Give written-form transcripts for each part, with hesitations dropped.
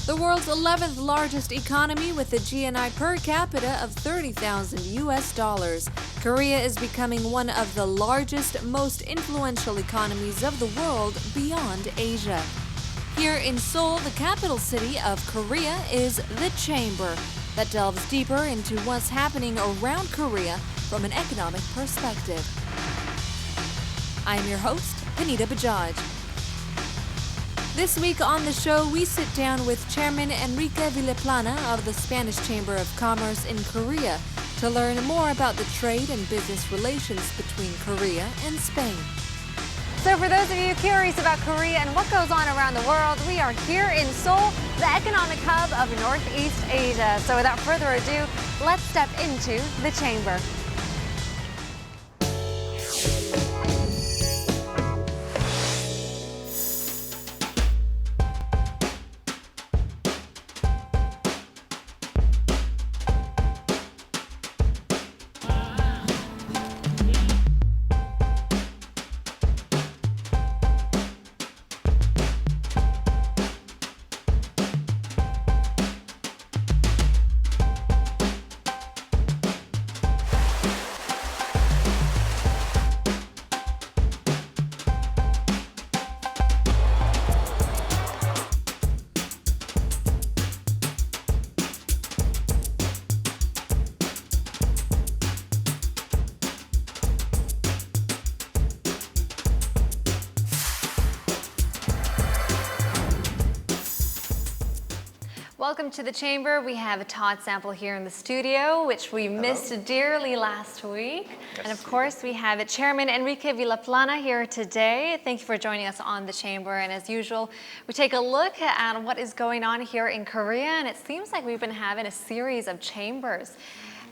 The world's 11th largest economy with a GNI per capita of 30,000 US dollars, Korea is becoming one of the largest, most influential economies of the world beyond Asia. Here in Seoul, the capital city of Korea, is the Chamber that delves deeper into what's happening around Korea from an economic perspective. I am your host, Panita Bajaj. This week on the show, we sit down with Chairman Enrique Vilaplana of the Spanish Chamber of Commerce in Korea to learn more about the trade and business relations between Korea and Spain. So for those of you curious about Korea and what goes on around the world, we are here in Seoul, the economic hub of Northeast Asia. So without further ado, let's step into the chamber. Welcome to the Chamber. We have a Todd sample here in the studio, which we missed dearly last week. Yes. And of course, we have Chairman Enrique Vilaplana here today. Thank you for joining us on the Chamber. And as usual, we take a look at what is going on here in Korea. And it seems like we've been having a series of chambers,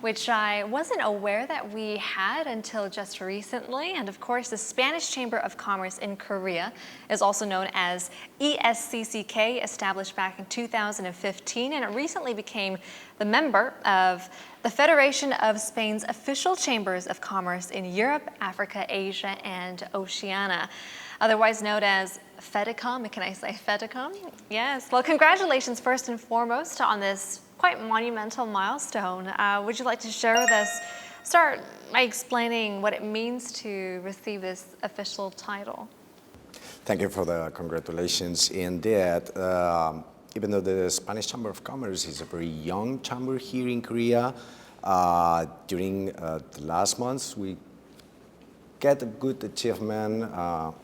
which I wasn't aware that we had until just recently. And of course, the Spanish Chamber of Commerce in Korea is also known as ESCCK, established back in 2015, and it recently became the member of the Federation of Spain's official chambers of commerce in Europe, Africa, Asia, and Oceania, otherwise known as FEDECOM. Can I say FEDECOM? Yes. Well, congratulations first and foremost on this quite monumental milestone. Would you like to share with us, start by explaining what it means to receive this official title? Thank you for the congratulations. Indeed, even though the Spanish Chamber of Commerce is a very young chamber here in Korea, during the last months we get a good achievement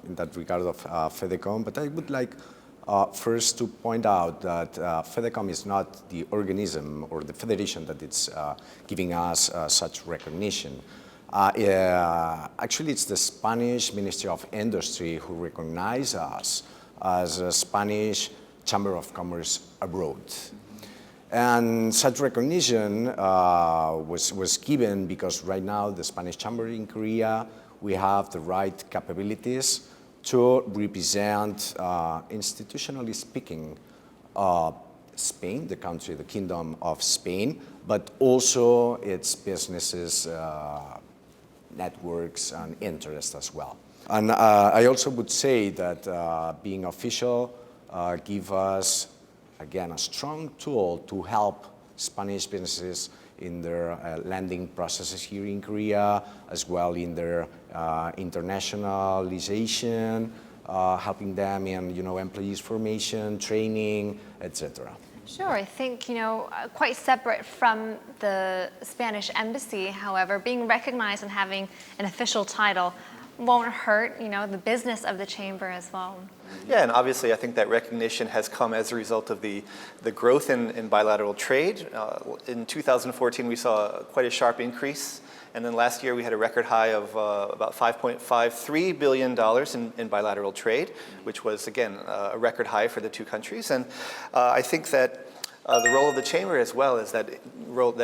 in that regard of FEDECOM, but I would like first to point out that FEDECOM is not the organism or the federation that it's giving us such recognition. Actually, it's the Spanish Ministry of Industry who recognize us as a Spanish Chamber of Commerce abroad. And such recognition was given because right now the Spanish Chamber in Korea, we have the right capabilities to represent, institutionally speaking, Spain, the country, the Kingdom of Spain, but also its businesses, networks, and interests as well. And I also would say that being official gives us, again, a strong tool to help Spanish businesses in their lending processes here in Korea, as well in their internationalization, helping them in employees formation, training, etc. Sure, I think, quite separate from the Spanish embassy, however, being recognized and having an official title won't hurt, the business of the chamber as well. Yeah, and obviously I think that recognition has come as a result of the growth in bilateral trade. In 2014, we saw quite a sharp increase. And then last year we had a record high of about $5.53 billion in bilateral trade, which was, again, a record high for the two countries. And I think that the role of the chamber as well is that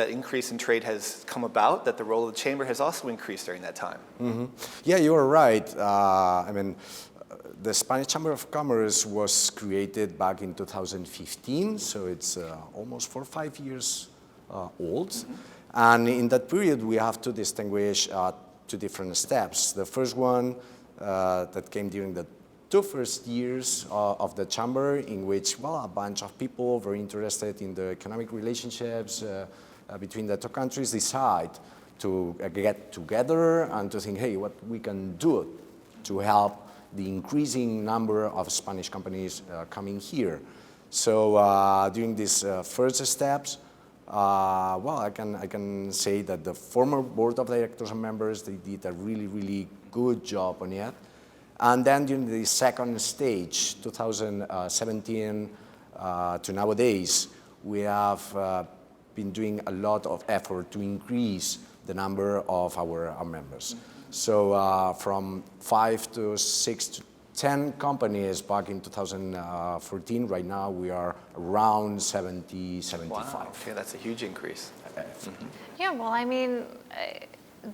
increase in trade has come about, that the role of the chamber has also increased during that time. Mm-hmm. Yeah, you are right. The Spanish Chamber of Commerce was created back in 2015, so it's almost 4 or 5 years old. Mm-hmm. And in that period, we have to distinguish two different steps. The first one that came during the two first years of the chamber, in which, well, a bunch of people very interested in the economic relationships between the two countries decide to get together and to think, hey, what we can do to help the increasing number of Spanish companies coming here. So during these first steps, well, I can say that the former board of directors and members, they did a really, really good job on it. And then during the second stage, 2017 to nowadays, we have been doing a lot of effort to increase the number of our members. So from 5 to 6 to 10 companies back in 2014, right now we are around 70, 75. Wow, okay, that's a huge increase. Yeah, well, I mean,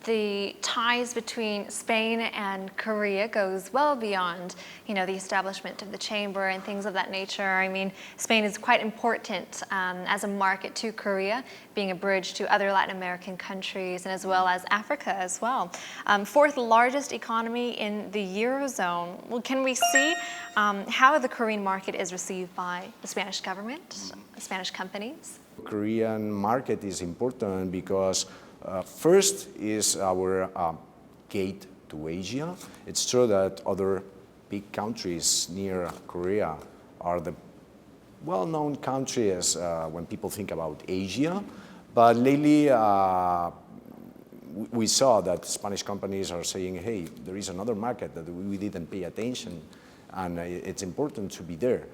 the ties between Spain and Korea goes well beyond, you know, the establishment of the chamber and things of that nature. I mean, Spain is quite important as a market to Korea, being a bridge to other Latin American countries and as well as Africa as well. Fourth largest economy in the Eurozone. Well, can we see how the Korean market is received by the Spanish government, Spanish companies? Korean market is important because first is our gate to Asia. It's true that other big countries near Korea are the well-known countries when people think about Asia. But lately, we saw that Spanish companies are saying, hey, there is another market that we didn't pay attention, and it's important to be there.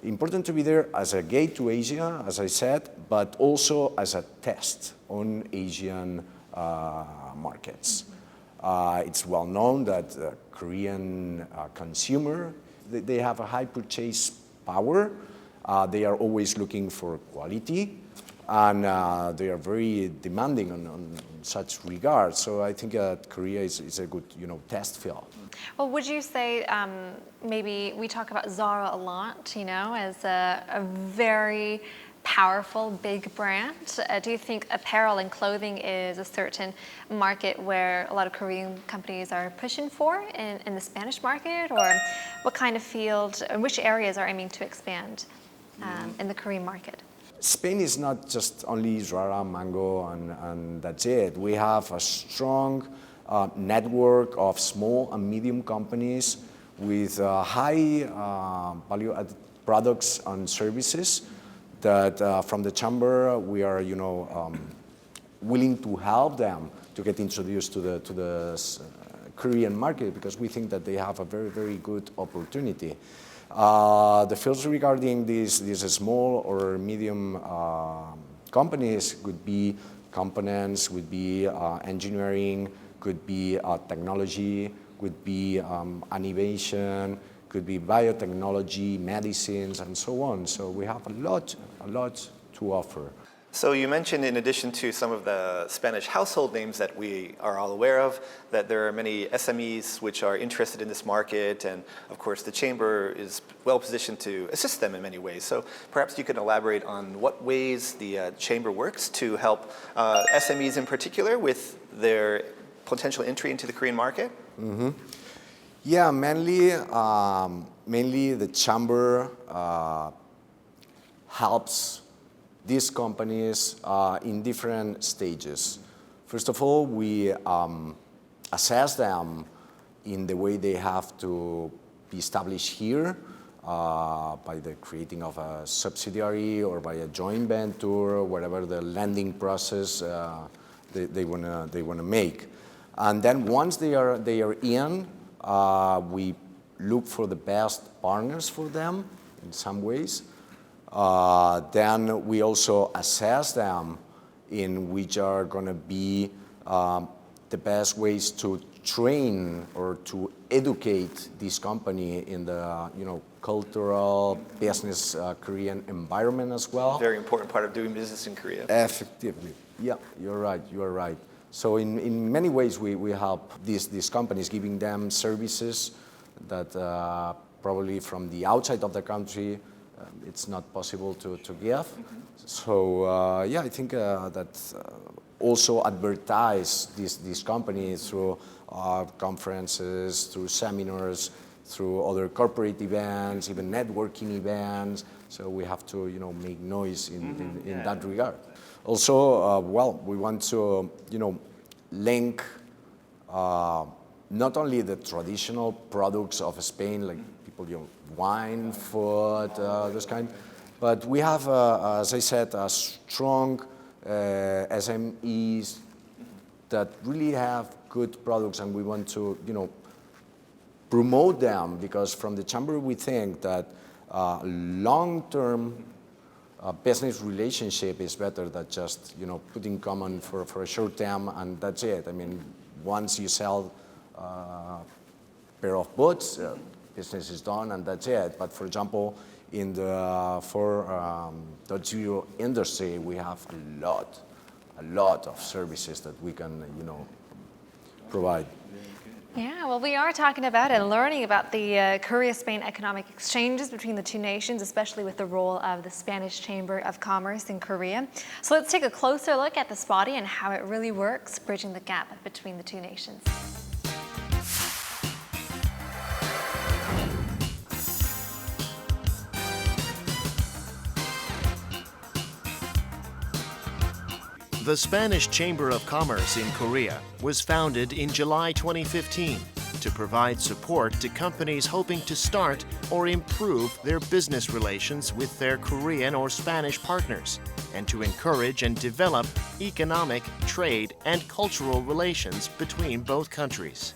Important to be there as a gate to Asia, as I said, but also as a test on Asian markets. It's well known that Korean consumer, they have a high purchase power. They are always looking for quality, and they are very demanding on such regard. So I think Korea is a good, test field. Well, would you say maybe we talk about Zara a lot, as a very powerful, big brand? Do you think apparel and clothing is a certain market where a lot of Korean companies are pushing for in the Spanish market? Or what kind of field, and which areas are aiming to expand in the Korean market? Spain is not just only Zara, Mango, and that's it. We have a strong network of small and medium companies with high value-added products and services that from the chamber we are, willing to help them to get introduced to the Korean market, because we think that they have a very, very good opportunity. The fields regarding these small or medium companies could be components, would be engineering, could be technology, could be animation, could be biotechnology, medicines, and so on. So we have a lot to offer. So you mentioned, in addition to some of the Spanish household names that we are all aware of, that there are many SMEs which are interested in this market, and of course the Chamber is well positioned to assist them in many ways. So perhaps you could elaborate on what ways the Chamber works to help SMEs in particular with their potential entry into the Korean market? Mm-hmm. Yeah, mainly the Chamber helps these companies in different stages. First of all, we assess them in the way they have to be established here by the creating of a subsidiary or by a joint venture or whatever the lending process they wanna make. And then once they are in, we look for the best partners for them in some ways. Then we also assess them in which are going to be the best ways to train or to educate this company in the cultural business Korean environment as well. Very important part of doing business in Korea. Effectively, yeah, you're right. So in many ways we help these companies, giving them services that probably from the outside of the country it's not possible to give. So I think that also advertise this company through conferences, through seminars, through other corporate events, even networking events. So we have to, make noise in that regard. Also, we want to, link not only the traditional products of Spain, like people, wine, food, those kind, but we have, as I said, a strong SMEs that really have good products, and we want to, promote them, because from the chamber we think that long-term business relationship is better than just, put in common for a short term and that's it. I mean, once you sell a pair of boots, business is done and that's it. But for example, in the 4.0 industry, we have a lot of services that we can, provide. Yeah, well, we are talking about and learning about the Korea-Spain economic exchanges between the two nations, especially with the role of the Spanish Chamber of Commerce in Korea. So let's take a closer look at this body and how it really works, bridging the gap between the two nations. The Spanish Chamber of Commerce in Korea was founded in July 2015 to provide support to companies hoping to start or improve their business relations with their Korean or Spanish partners, and to encourage and develop economic, trade, and cultural relations between both countries.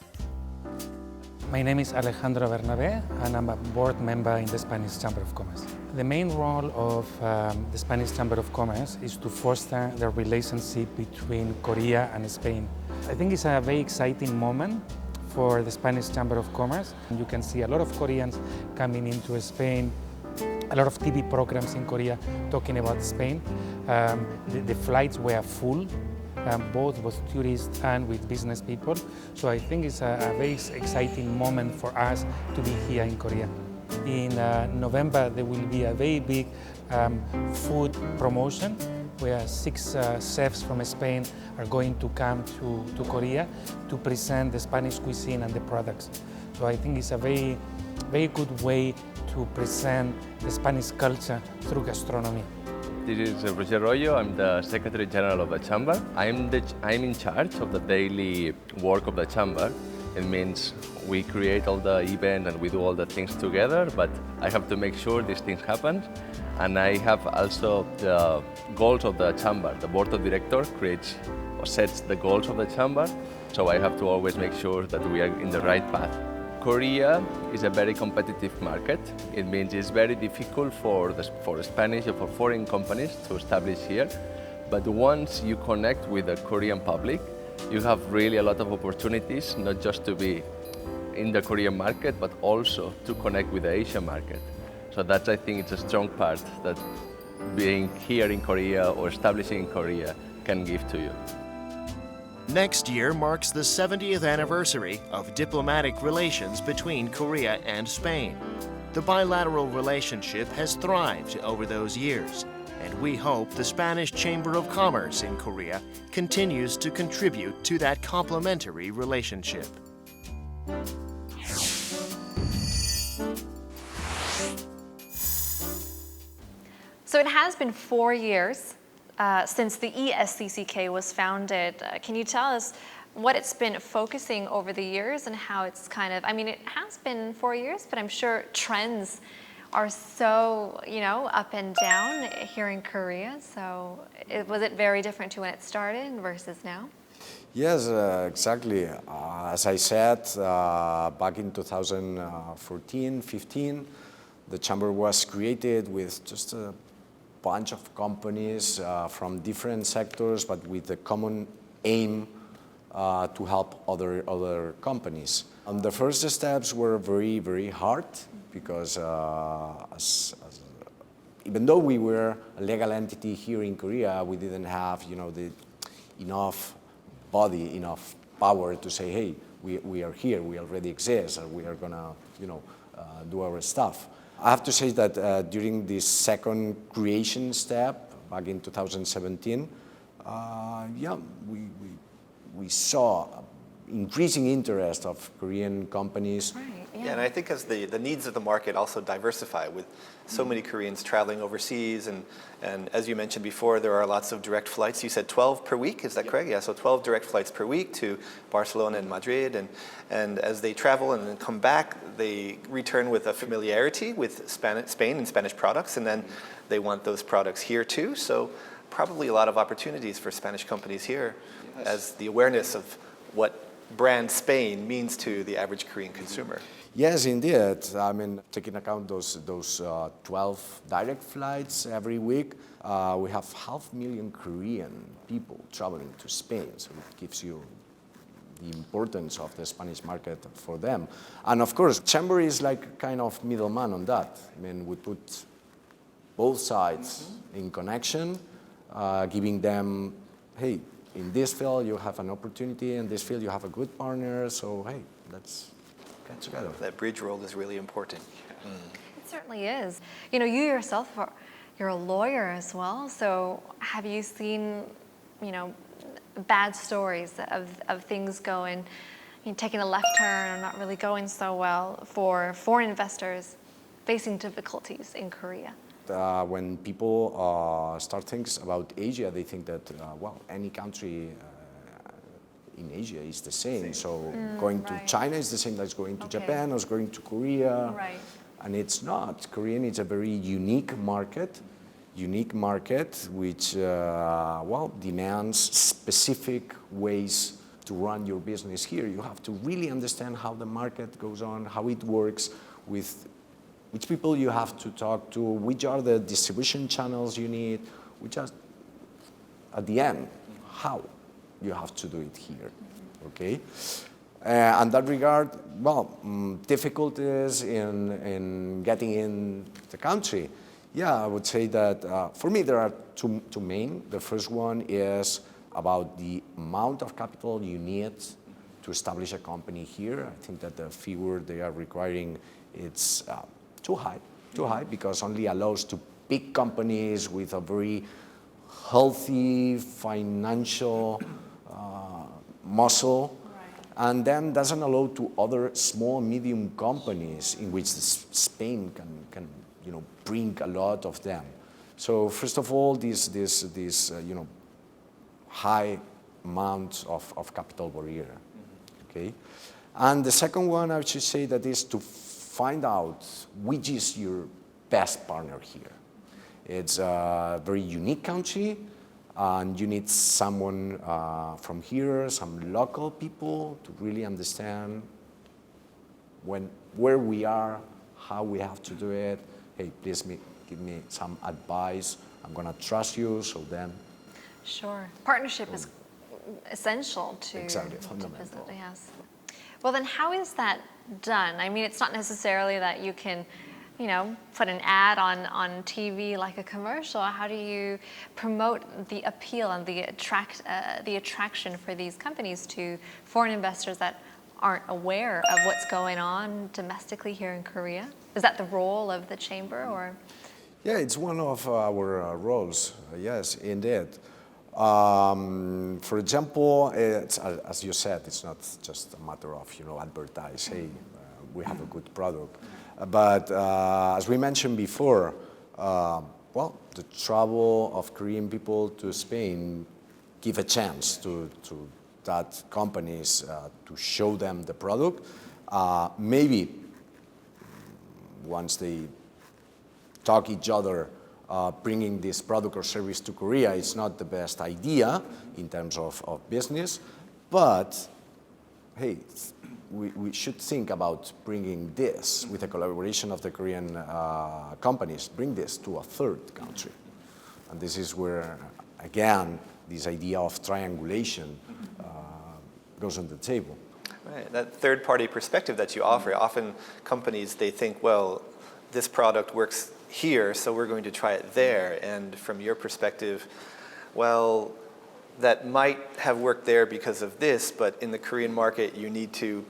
My name is Alejandro Bernabé, and I'm a board member in the Spanish Chamber of Commerce. The main role of the Spanish Chamber of Commerce is to foster the relationship between Korea and Spain. I think it's a very exciting moment for the Spanish Chamber of Commerce. You can see a lot of Koreans coming into Spain, a lot of TV programs in Korea talking about Spain. The flights were full, both with tourists and with business people. So I think it's a very exciting moment for us to be here in Korea. In November, there will be a very big food promotion where 6 chefs from Spain are going to come to Korea to present the Spanish cuisine and the products. So I think it's a very, very good way to present the Spanish culture through gastronomy. This is Roger Royo. I'm the Secretary General of the Chamber. I'm in charge of the daily work of the Chamber. It means we create all the events and we do all the things together, but I have to make sure these things happen. And I have also the goals of the Chamber. The Board of Directors creates or sets the goals of the Chamber, so I have to always make sure that we are in the right path. Korea is a very competitive market. It means it's very difficult for Spanish or for foreign companies to establish here. But once you connect with the Korean public, you have really a lot of opportunities, not just to be in the Korean market, but also to connect with the Asian market. So that's, I think, it's a strong part that being here in Korea or establishing in Korea can give to you. Next year marks the 70th anniversary of diplomatic relations between Korea and Spain. The bilateral relationship has thrived over those years, and we hope the Spanish Chamber of Commerce in Korea continues to contribute to that complementary relationship. So it has been 4 years since the ESCCK was founded. Can you tell us what it's been focusing over the years and how it's kind of, I mean, it has been 4 years, but I'm sure trends are so, up and down here in Korea. So was it very different to when it started versus now? Yes, exactly. As I said, back in 2014, 15, the Chamber was created with just a bunch of companies from different sectors, but with the common aim to help other companies. And the first steps were very, very hard because even though we were a legal entity here in Korea, we didn't have, the enough body, enough power to say, hey, we are here, we already exist, and we are gonna, do our stuff. I have to say that during this second creation step, back in 2017, we saw a increasing interest of Korean companies. Right, Yeah, and I think as the needs of the market also diversify with so many Koreans traveling overseas, and as you mentioned before, there are lots of direct flights. You said 12 per week, is that correct? Yeah, so 12 direct flights per week to Barcelona and Madrid, and as they travel and then come back, they return with a familiarity with Spain and Spanish products, and then they want those products here too. So probably a lot of opportunities for Spanish companies here as the awareness of what brand Spain means to the average Korean consumer. Yes, indeed. I mean, taking account those 12 direct flights every week, we have 500,000 Korean people traveling to Spain. So it gives you the importance of the Spanish market for them. And of course, Chamber is like kind of middleman on that. I mean, we put both sides in connection, giving them, hey, in this field you have an opportunity, in this field you have a good partner, so hey, let's get together. That bridge role is really important. It certainly is. You know, you yourself, you're a lawyer as well, so have you seen, you know, bad stories of things going, you know, taking a left turn or not really going so well for foreign investors facing difficulties in Korea? When people start thinking about Asia, they think that, well, any country in Asia is the same. So going to China is the same as going to Japan or going to Korea. Right. And it's not. Korean is a very unique market which, well, demands specific ways to run your business here. You have to really understand how the market goes on, how it works, with which people you have to talk to, which are the distribution channels you need, which are, at the end, how you have to do it here, okay? And that regard, well, difficulties in getting in the country. Yeah, I would say that for me there are two main. The first one is about the amount of capital you need to establish a company here. I think that the figure they are requiring, it's too high because only allows to big companies with a very healthy financial muscle, and then doesn't allow to other small, medium companies in which Spain can you know, bring a lot of them. So first of all, this you know, high amount of capital barrier, okay? And the second one, I should say, that is to find out which is your best partner here. It's a very unique country, and you need someone from here, some local people to really understand where we are, how we have to do it. Hey, please give me some advice. I'm gonna trust you, so then. Sure. Partnership is essential to Exactly, fundamental. business. Yes. Well, then how is that done? I mean, it's not necessarily that you can, you know, put an ad on TV like a commercial. How do you promote the appeal and the attraction for these companies to foreign investors that aren't aware of what's going on domestically here in Korea? Is that the role of the chamber, or? Yeah, it's one of our roles. Yes, indeed. For example, it's, as you said, it's not just a matter of, you know, advertise, hey, we have a good product. But as we mentioned before, well, the travel of Korean people to Spain give a chance to that companies to show them the product. Maybe once they talk each other, bringing this product or service to Korea, it's not the best idea in terms of business, but hey, we should think about bringing this with the collaboration of the Korean companies, bring this to a third country. And this is where, again, this idea of triangulation goes on the table. Right, that third-party perspective that you offer, often companies, they think, well, this product works here, so we're going to try it there. And from your perspective, well, that might have worked there because of this, but in the Korean market, you need to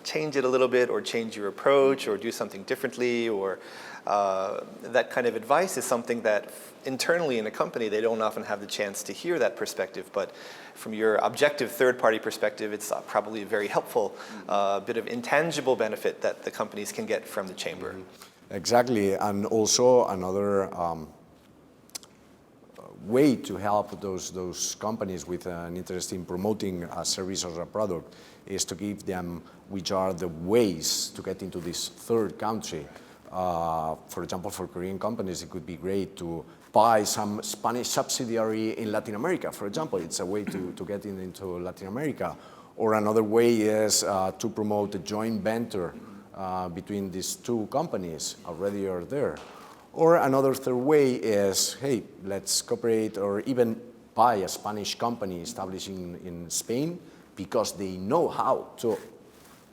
change it a little bit, or change your approach, or do something differently, or that kind of advice is something that internally in a company, they don't often have the chance to hear that perspective. But from your objective third-party perspective, it's probably a very helpful bit of intangible benefit that the companies can get from the chamber. Exactly, and also another way to help those companies with an interest in promoting a service or a product is to give them which are the ways to get into this third country. For example, for Korean companies, it could be great to buy some Spanish subsidiary in Latin America, for example. It's a way to get into Latin America. Or another way is to promote a joint venture between these two companies already are there. Or another third way is, hey, let's cooperate or even buy a Spanish company established in Spain because they know how to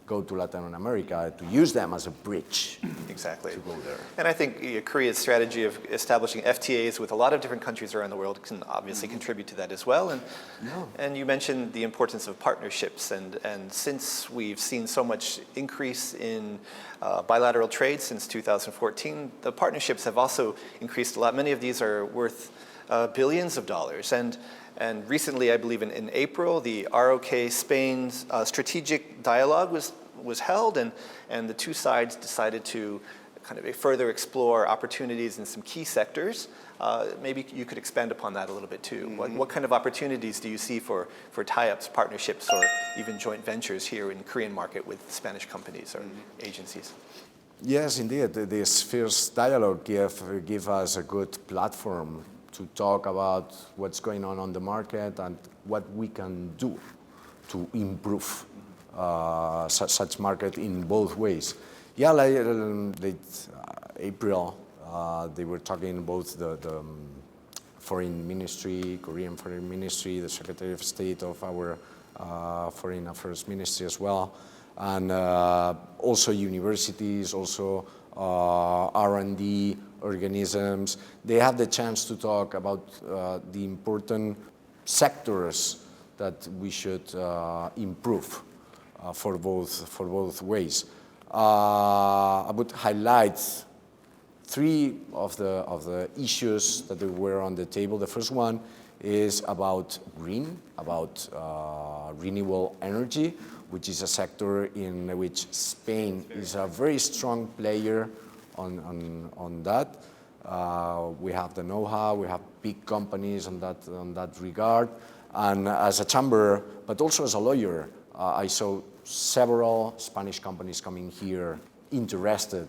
go to Latin America, to use them as a bridge. Exactly. To go there. And I think Korea's strategy of establishing FTAs with a lot of different countries around the world can obviously contribute to that as well. And you mentioned the importance of partnerships. And since we've seen so much increase in bilateral trade since 2014, the partnerships have also increased a lot. Many of these are worth billions of dollars. And recently, I believe in April, the ROK Spain's strategic dialogue was held, and the two sides decided to kind of further explore opportunities in some key sectors. Maybe you could expand upon that a little bit too. What kind of opportunities do you see for tie-ups, partnerships, or even joint ventures here in the Korean market with Spanish companies or agencies? Yes, indeed. This first dialogue give us a good platform to talk about what's going on the market and what we can do to improve such market in both ways. Yeah, late April, they were talking both the foreign ministry, Korean foreign ministry, the Secretary of State of our foreign affairs ministry as well, and also universities, also R&D organisms. They have the chance to talk about the important sectors that we should improve for both ways. I would highlight three of the issues that were on the table. The first one is about renewable energy, which is a sector in which Spain is a very strong player on that. We have the know-how, we have big companies on that regard. And as a chamber, but also as a lawyer, I saw several Spanish companies coming here interested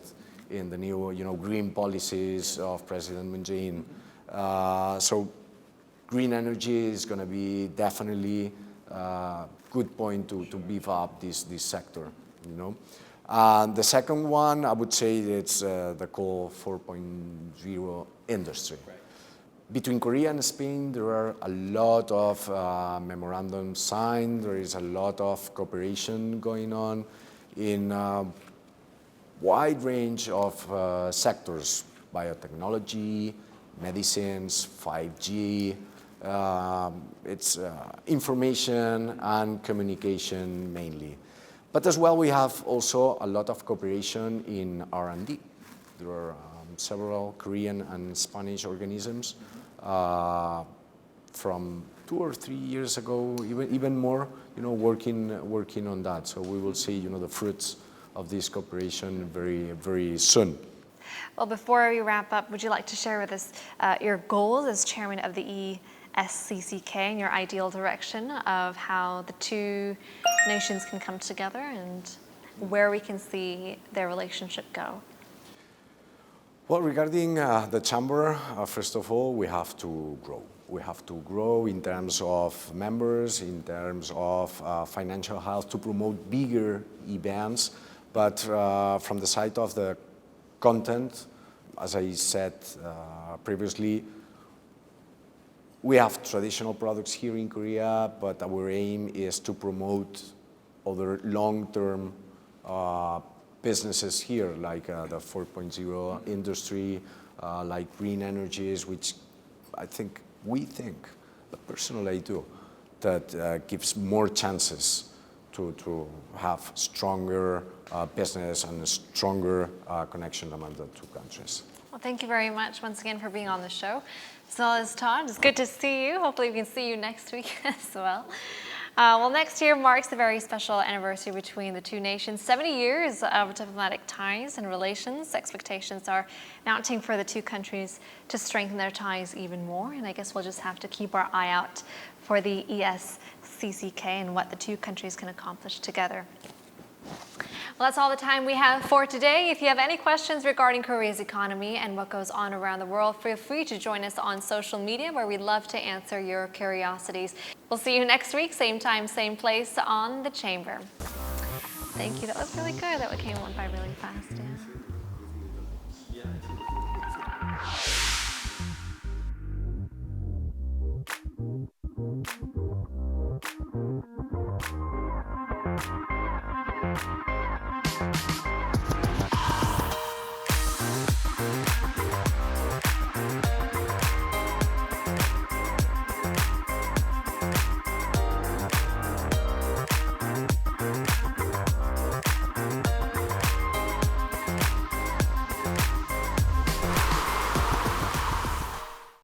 in the new, green policies of President Moon Jae-in. So green energy is going to be definitely a good point to beef up this sector, The second one, I would say it's the Coal 4.0 industry. Right. Between Korea and Spain, there are a lot of memorandums signed. There is a lot of cooperation going on in a wide range of sectors: biotechnology, medicines, 5G. It's information and communication mainly. But as well, we have also a lot of cooperation in R&D. There are several Korean and Spanish organisms from 2 or 3 years ago, even more, working on that. So we will see, the fruits of this cooperation very, very soon. Well, before we wrap up, would you like to share with us your goals as chairman of the ESCCK and your ideal direction of how the two nations can come together and where we can see their relationship go? Well, regarding the chamber, first of all, we have to grow. We have to grow in terms of members, in terms of financial health, to promote bigger events. But from the side of the content, as I said previously, we have traditional products here in Korea, but our aim is to promote other long-term businesses here, like the 4.0 industry, like green energies, which we think, but personally I do, that gives more chances to have stronger business and a stronger connection among the two countries. Well, thank you very much once again for being on the show. As well as Todd, it's good to see you. Hopefully we can see you next week as well. Well, next year marks a very special anniversary between the two nations. 70 years of diplomatic ties and relations. Expectations are mounting for the two countries to strengthen their ties even more. And I guess we'll just have to keep our eye out for the ESCCK and what the two countries can accomplish together. Well, that's all the time we have for today. If you have any questions regarding Korea's economy and what goes on around the world, feel free to join us on social media where we'd love to answer your curiosities. We'll see you next week, same time, same place on The Chamber. Thank you. That was really good. That came on by really fast. Yeah.